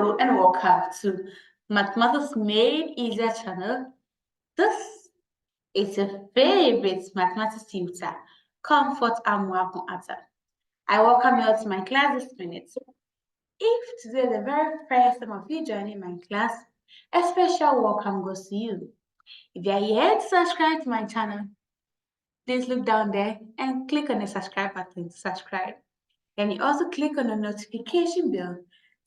Hello and welcome to Mathematics Made Easier channel. This is your favorite mathematics tutor, Comfort Atta. I welcome you all to my class this minute. If today is the very first time of you joining my class, a special welcome goes to you. If you are yet to subscribe to my channel, please look down there and click on the subscribe button to subscribe. Then you also click on the notification bell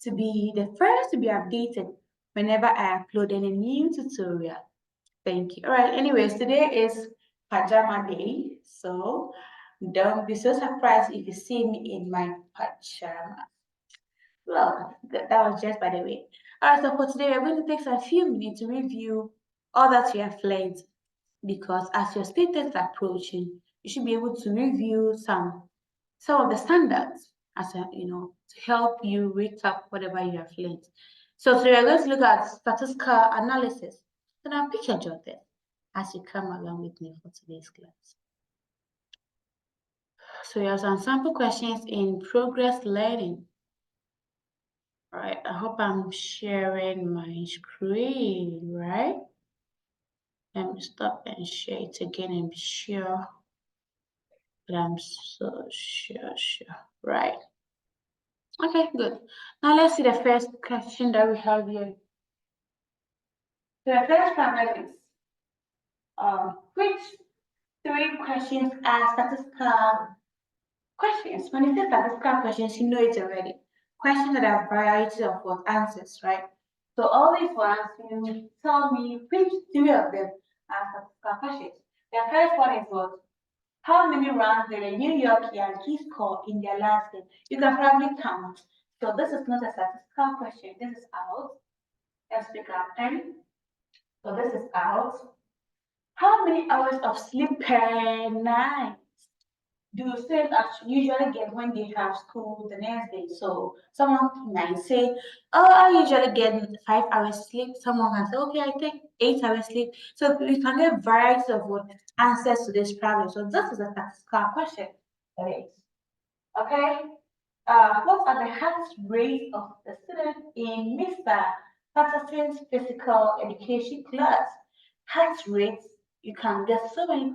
to be the first to be updated whenever I upload any new tutorial. Thank you. All right, anyways, today is pajama day, so don't be so surprised if you see me in my pajamas. Well, that was just by the way. All right, so for today, we're going to take a few minutes to review all that you have learned, because as your state test is approaching, you should be able to review some of the standards as a, to help you recap whatever you have learned. So today we're going to look at statistical analysis. So now pick your jotter as you come along with me for today's class. So you have some sample questions in progress learning. All right, I hope I'm sharing my screen, right? Let me stop and share it again and be sure that I'm so sure. Right. Okay, good. Now let's see the first question that we have here. So the first problem is, which three questions are statistical questions? When you say statistical questions, you know it already. Questions that have variety of what answers, right? So all these ones, you tell me which three of them are statistical questions. The first one is what? How many runs did the New York Yankees score in their last game? You can probably count. So this is not a statistical question. This is out. Let's figure out 10. So this is out. How many hours of sleep per night do students usually get when they have school the next day? So someone might say, oh, I usually get 5 hours sleep. Someone can say, okay, I take 8 hours sleep. So we can get varieties of answers to this problem. So this is a statistical question. Okay. What are the heart rates of the students in Mr. Patterson's physical education class? Heart rates, you can get so many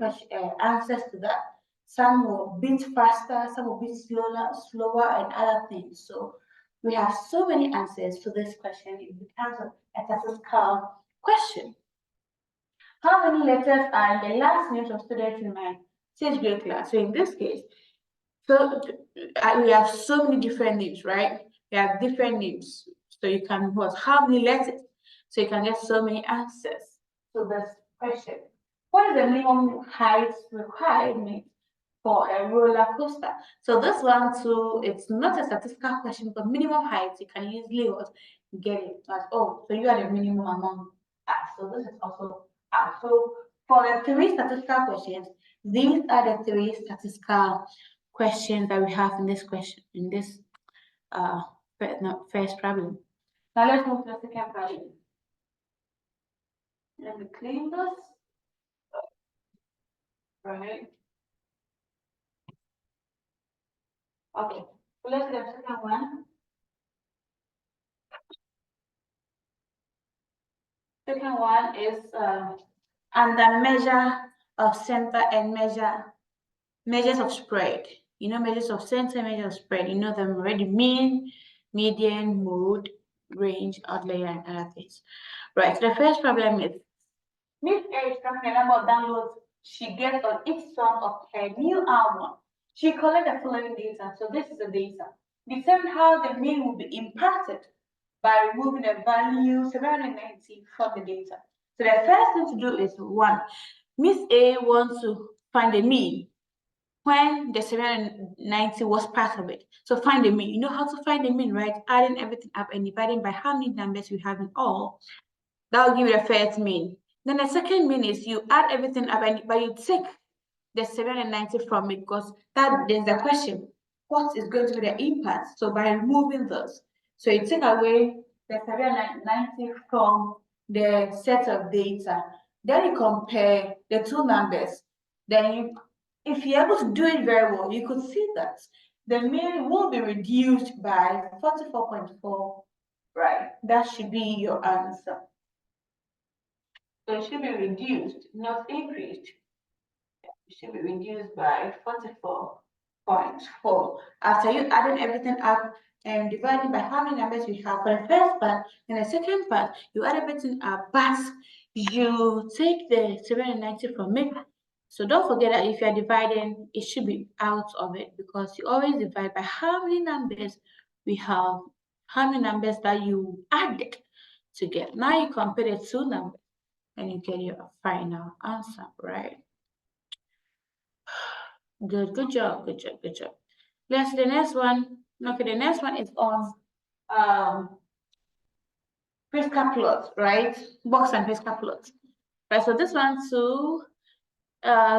answers to that. Some will beat faster, some will beat slower, and other things. So we have so many answers to this question. It becomes a statistical question. How many letters are in the last names of students in my 6th grade class? So in this case, so we have so many different names, right? We have different names. So you can what? How many letters? So you can get so many answers to this question. What is the minimum height requirement for a roller coaster? So this one too, it's not a statistical question, but minimum height, you can easily get it. Like, oh, so you are the minimum among us. So this is also us. So for the 3 statistical questions, these are the 3 statistical questions that we have in this first problem. Now let's move to the second problem. Let me clean this. Right. Okay. So let's do the second one. Second one is under measure of center and measures of spread. You know, measures of center, measures of spread. You know them already: mean, median, mode, range, outlier, and other things. Right. So the first problem is Miss A is counting the number of downloads she gets on each song of her new album. She collected the following data. So this is the data. Determine how the mean will be impacted by removing the value 790 from the data. So the first thing to do is 1. Miss A wants to find the mean when the 790 was part of it. So find the mean. You know how to find the mean, right? Adding everything up and dividing by how many numbers we have in all. That will give you the first mean. Then the second mean is you add everything up, but you take the 790 from it, because that is the question. What is going to be the impact? So by removing those, so you take away the 790 from the set of data. Then you compare the 2 numbers. Then if you're able to do it very well, you could see that the mean will be reduced by 44.4 right? That should be your answer. So it should be reduced, not increased. It should be reduced by 44.4. After you adding everything up and dividing by how many numbers you have for the first part, and the second part, you add everything up, but you take the 790 from it. So don't forget that if you're dividing, it should be out of it because you always divide by how many numbers we have, how many numbers that you added together. Now you compare the two numbers and you get your final answer, right? Good job, good job, good job. Let's the next one. Okay, the next one is on Prisca plots, right? Box and Prisca plots. Right, so this one too,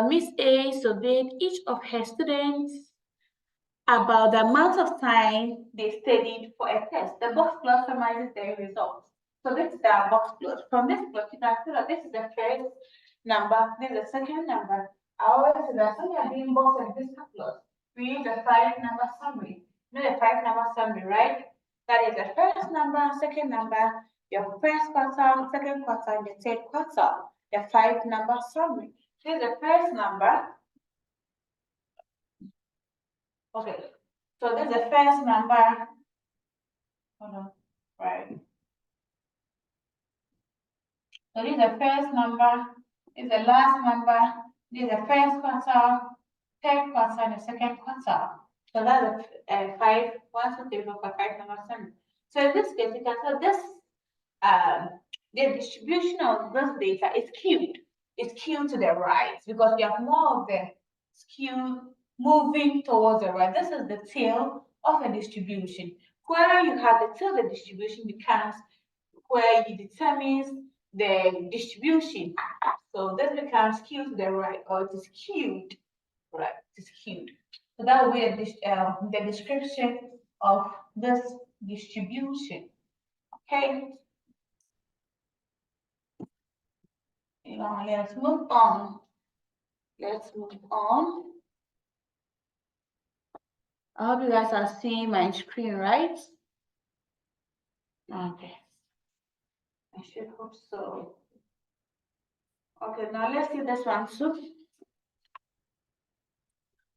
Miss A surveyed each of her students about the amount of time they studied for a test. The box plot summarizes their results. So this is the box plot. From this plot, you can see that this is the first number, this is the second number. I always say that when you're doing box and Prisca plot, we use the 5-number summary. You know the 5-number summary, right? That is the first number, second number, your first quarter, second quarter, and the third quarter. The 5-number summary. This is the first number. Okay, so this is the first number. Hold on, right. So this is the first number, this is the last number, this is the first quarter, third quarter, and the second quarter. So that's a 5, 1, 2, 3, 4, 5, 5-number summary. So in this case, you can tell this the distribution of this data is skewed. It's skewed to the right because we have more of the skew moving towards the right. This is the tail of a distribution. Where you have the tail, the distribution becomes where you determine the distribution. So this becomes skewed to the right, or it is skewed, right? It is skewed. So that will be the description of this distribution. Okay. Let's move on. Let's move on. I hope you guys are seeing my screen, right? Okay. I should hope so. Okay, now let's see this one too.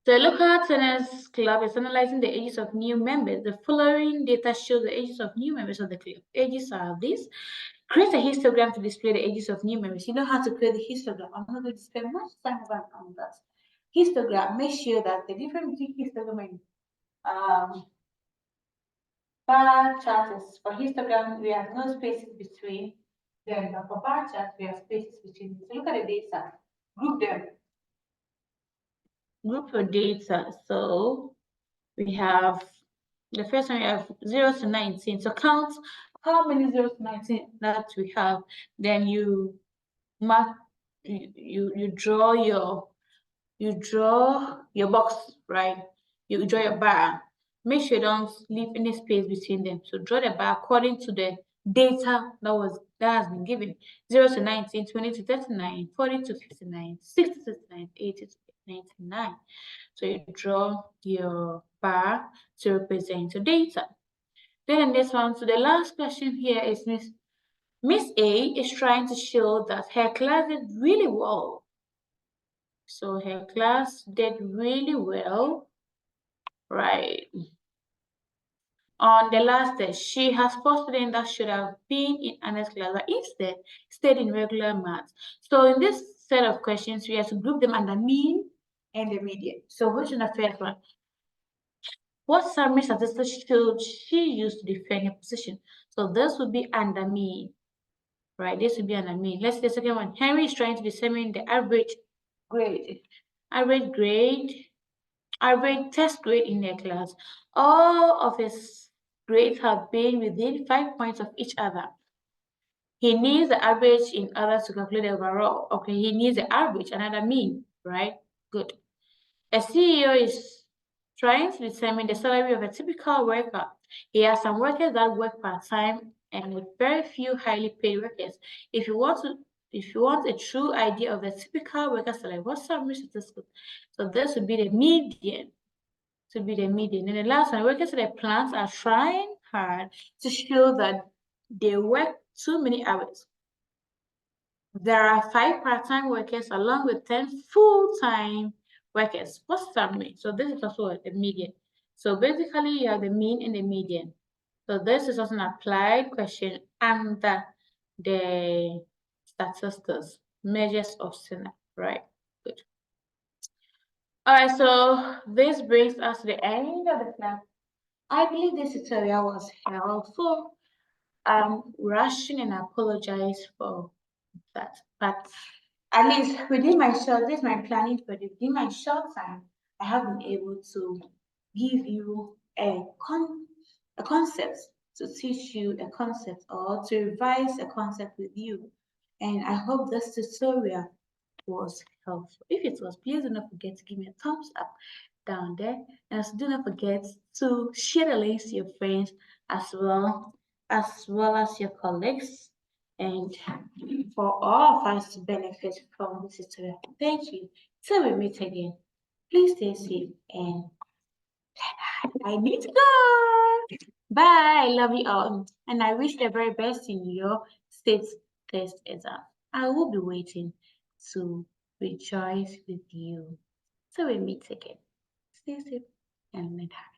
The local tennis club is analyzing the ages of new members. The following data shows the ages of new members of the club. Ages are these. Create a histogram to display the ages of new members. You know how to create the histogram. I'm not going to spend much time on that. Histogram, make sure that the difference between histogram and bar chart is for histogram, we have no spaces between them, but for bar chart, we have spaces between them. So look at the data, group them. Group your data. So we have the first one, we have 0 to 19. So count how many 0 to 19 that we have. Then you mark, you draw your box, right? You draw your bar. Make sure you don't leave any space between them. So draw the bar according to the data that has been given. 0 to 19, 20 to 39, 40 to 59, 60 to 69, 80 to 99. So you draw your bar to represent your data. Then this one, so the last question here is Miss A is trying to show that her class did really well. So her class did really well, right? On the last test, she has 4 students that should have been in Anna's class, but instead stayed in regular math. So in this set of questions, we have to group them under mean and the median. So which is the first one? What summary statistics should she use to define her position? So this would be under mean, right? This would be under mean. Let's see the second one. Henry is trying to determine the average grade. Average test grade in their class. All of his grades have been within 5 points of each other. He needs the average in order to calculate the overall. Okay, he needs the average, another mean, right? Good. A CEO is trying to determine the salary of a typical worker. He has some workers that work part-time and with very few highly paid workers. If you want a true idea of the typical worker salary, what's summary statistics? So this would be the median. To be the median. And the last one, workers at the plants are trying hard to show that they work too many hours. There are 5 part-time workers along with 10 full-time workers. What's that mean? So this is also the median. So basically you have the mean and the median. So this is also an applied question under the statistics, measures of SINA, right? Good. All right, so this brings us to the end of the class. I believe this tutorial was helpful. I'm rushing and I apologize for that. But at least within my short, this is my planning for within my short time, I have been able to give you a concept, to teach you a concept or to revise a concept with you. And I hope this tutorial was helpful. If it was, please do not forget to give me a thumbs up down there. And also do not forget to share the links to your friends as well as your colleagues and for all of us to benefit from this tutorial. Thank you. Till we meet again, please stay safe and I need to go. Bye. I love you all. And I wish the very best in your state test exam. I will be waiting to rejoice with you. Till we meet again. Stay safe and happy.